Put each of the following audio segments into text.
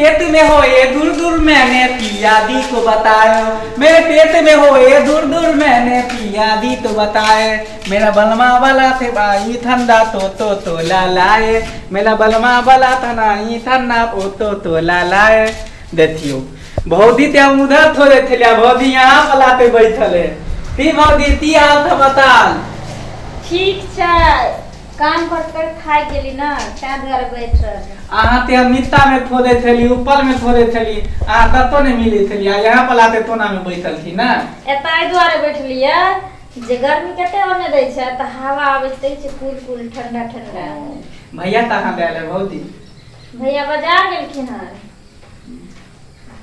पेट में हो ये दूर दूर मैंने पिया दी तो बताए, मेरे पेट में हो ये दूर दूर मैंने पिया दी तो बताए, मेरा बलमा वाला थे भाई ठंडा तो लालाए, मेरा बलमा वाला था नहीं ठंडा तो लालाए। देखियो भौजी ते हम उधर थोड़े थे भौजी यहाँ पलाते बैठले ती भौजी ती हाल था बताल। ठीक छै काम कर खाई गेली ना तां घर बैठ अहाँ ते नीचा में थोड़े थेली ऊपर में थोड़े थेली अहाँ कतो ने मिली थेली यहाँ पलाते तोना में बैठल थी ना एताई द्वारे बैठलिए जे गर्मी कते ओने दै छै त हवा आबै छै कुल कुल ठंडा ठंडा। भैया कहाँ गए भौजी? भैया बाजार गेलखिन हन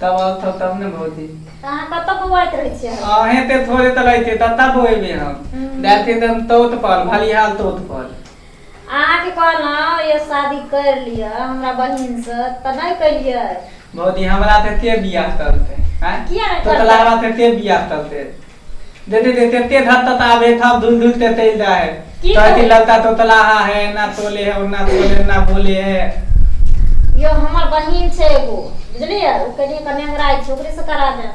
तब तो तब ने भौजी कहाँ कत बौआइत रहै छै अहे ते थोड़े त रहते तता बोएबे हम डालते दम तोत पर भली हाल तोत पर अहाँ के कहलौ ये शादी कर लिया हमरा बहिन से त नहीं कलिए भौजी हमरा ते बियाह करते हैं किया नहीं तो तलावा ते बियाह करते देते देते ते धत त आवे था धुल धुल ते तेल जाए तो कि लगता तो तलाहा है ना तोले है ना तोले ना बोले है। यो हमर बहिन छै एगो बुझलिए ओ कनी कन्यागराय छै ओकरे से करा दे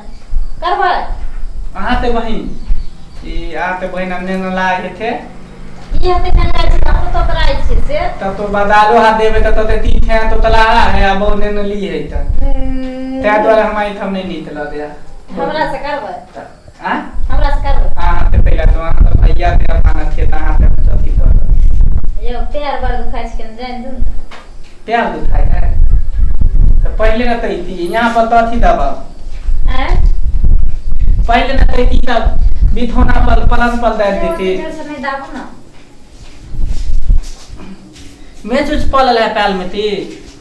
करबै अहाँ ते बहिन ई आ ते बहिन हमने न लागे थे ई हते कन्या छै हम तो कराई छै से तब तो बदालो हाथ देबे त ते तीन है तो तलाहा है अब ने न ली है त ते द्वारा हमारी हम नहीं नीत ल दिया हमरा से करबै हां हमरा से करबै हां ते पहला तो अहाँ तो भैया ते अपना थे त अहाँ ते चौकी तो यो पैर बर दुखाइ छै के जान दू प्यार दुखाई है तो पहले न तैती यहाँ पर तो थी दबा पहले न तैती तब बिथोना पर पलंग पर दे देती से नहीं दाबो ना मैं कुछ पलल है पैल में थी।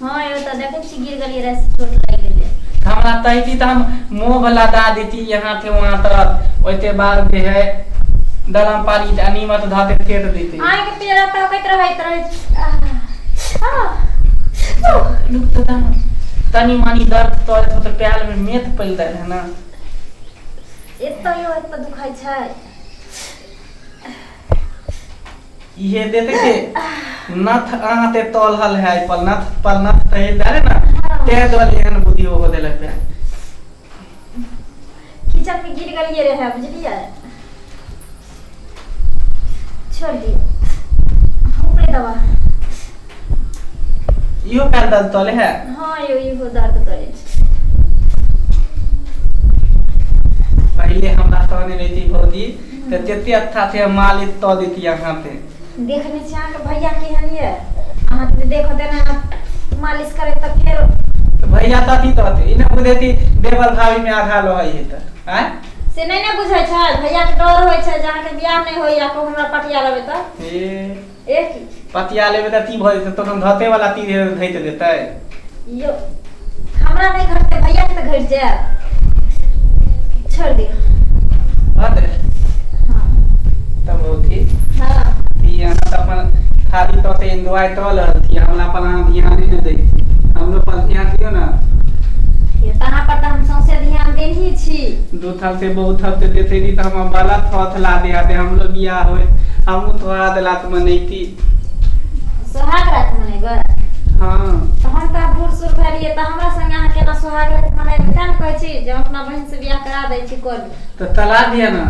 हां यो त देखे छी गिर गली रे चोट लाग गेले हमरा तैती त हम मुंह भला दा देती यहाँ थे वहां तरफ ओते बार भी है दलम पानी अनीमत धाते फेट देती आय के पेरा त कहत रहे लुक तो तनी मानी दर्द तो प्याल में मेथ पल दे है ना एतो यो एतो दुखाई छै ये देते के नथ अहाँ ते तोलहल है पर नथ तहेल दे ना ते दल एहन बुद्धि हो देले पे किचन में गिर गलिए रहे बुझलिए छोड़ दियो ऊपर दवा इहो पैर दर्द तोले है। हां यो इहो दर्द करे पहले हमरा तहने लेती भौजी ते जते अच्छा थे मालिश तो देती यहाँ पे देखने से आके भैया केहन ये अहाँ तो देखो देना मालिश करे त फिर भैया तथी तो थे इने बुझेती देवर भाभी में आधा लो है त हैं से नहीं ना बुझै छै भैया के डर होय छै जहाँ के बियाह नहीं होय या को हमरा पटिया लेबे त एक पतिया लेबे त ती भ जेते तो हम धते वाला तीर धैत देतै यो हमरा नहीं घटते भैया के त घट जाए छोड़ दियो हां दे हां तब होती हां यहाँ त अपन खाली तो ते दवाई तो लहती हमरा पर ध्यान नहीं दै हम लोग पर ध्यान दियो ना ये तहाँ पर त हम सौसे ध्यान दे ही छी दो थल से बहुत थल से देते दी त हम बाला थोथ ला दे आते हम लोग बियाह होय हम तो आ देला त मनैती सोहाग रात मनेबै हां तो हम त बूढ़ सुर भेलिए त हमरा संग अहाँ केना सोहाग रात मनेबै तन कहै छी जे हम अपना बहन से बियाह करा दै छी कोन तो तला दिया ना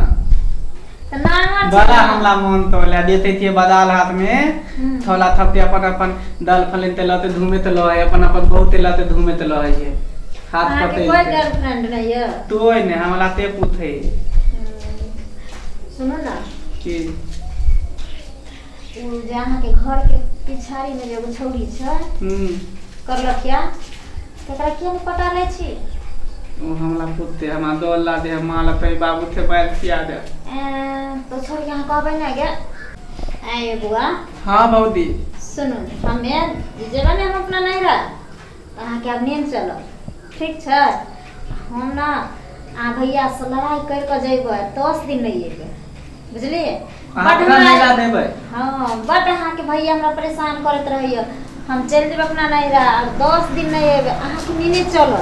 त नाम बड़ा हमला मन तो ले देते थे बदाल हाथ में थोला थपते अपन अपन दल फले ते लते धूमे ते लो है अपन अपन बहुत लते धूमे ते लो है हाथ पते कोई गर्लफ्रेंड नहीं है तो ने हमला ते पूछे सुनो ना कि उ जे अहाँ के घर के पिछाड़ी में एगो छौरी छै करलक क्या केकरा किया नहीं पटा ले छी ओ हमला पूछते हमरा दोल ला दे माल पे बाबू थे बैल खिया दे तो छोड़ के अहाँ कहबै ना गे आए बुआ हां भौजी सुनो हमे जेबे ने हम अपना नहीं रह अहाँ के अब नींद चलो ठीक छै हम ना आ भैया से लड़ाई कर के जेबै 10 दिन नहीं एबे बुझलिए बट हमरा देबै हां बट अहाँ के भैया हमरा परेशान करत रहिए हम चल जेबै अपना नहीं रह 10 दिन नहीं एबे अहाँ के नींद चलो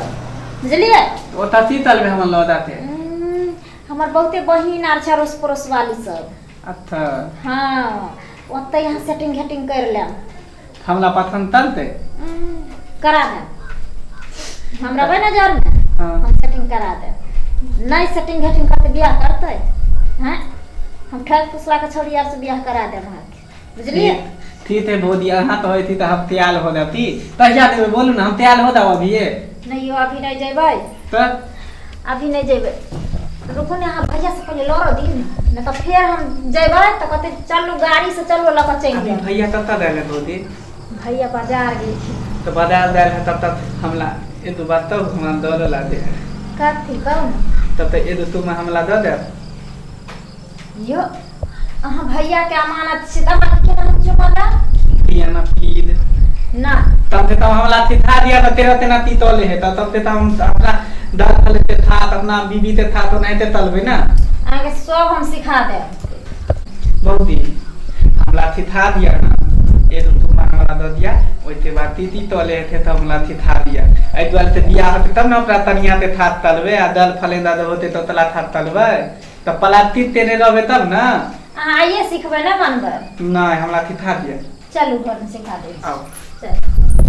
बुझलिए ओ तती तल में हम लौदाते हमर बहुते बहिन आर छै अड़ोस पड़ोस वाली सब अच्छा हां ओते यहाँ सेटिंग घेटिंग कर ले हमला पथन तलते करा दे हम रहबै ना जर में हाँ। हम सेटिंग करा दे। नहीं सेटिंग घटिंग करते बियाह करते हैं हम ठग फुसला के छोड़ी यार से बियाह करा दे वहां के बुझलिए। ठीक है भौजी अहाँ तो होई थी तो हम तैयार हो जाती कहिया देबे बोलू ना हम तैयार हो जाओ अभी। नहीं अभी नहीं जेबै तो अभी नहीं जेबै रुकू ने अहाँ भैया से पहले लड़ो दिन नहीं तो फिर हम जेबै तो कहते चलू गाड़ी से चलू लक चल अभी जाए। भैया तब तक रहले भौजी भैया बाजार गई तो बाजार जाए है तब तक हमला ये तो बात तो हम दौड़ ला दे कथी कहू तब तक ये तो तुम हमला दे दे यो अहाँ भैया के अमानत से दबा के नाम चुकाता पिया ना पीद ना तब से तब हमला सिखा दिया तो तेरा तेना ती तोले है तब से हम अपना दाल फले से था अपना बीबी से था तो नहीं ते तलबे ना आगे सब हम सिखा दे। बहुत ही हमला सिखा दिया ना ये तो तुम हमला दे दिया ओइते बात ती तोले थे तो हमला सिखा दिया ए द्वार से बियाह होते तब ना ओकरा तनिया ते था तलबे आ दाल फले दा होते तो तला था तलबे तो पलाती तेरे रहबे तब ना आइए सिखबै ना बनबै नहीं हमला सिखा दिया चलू घर में सिखा दे आओ चल।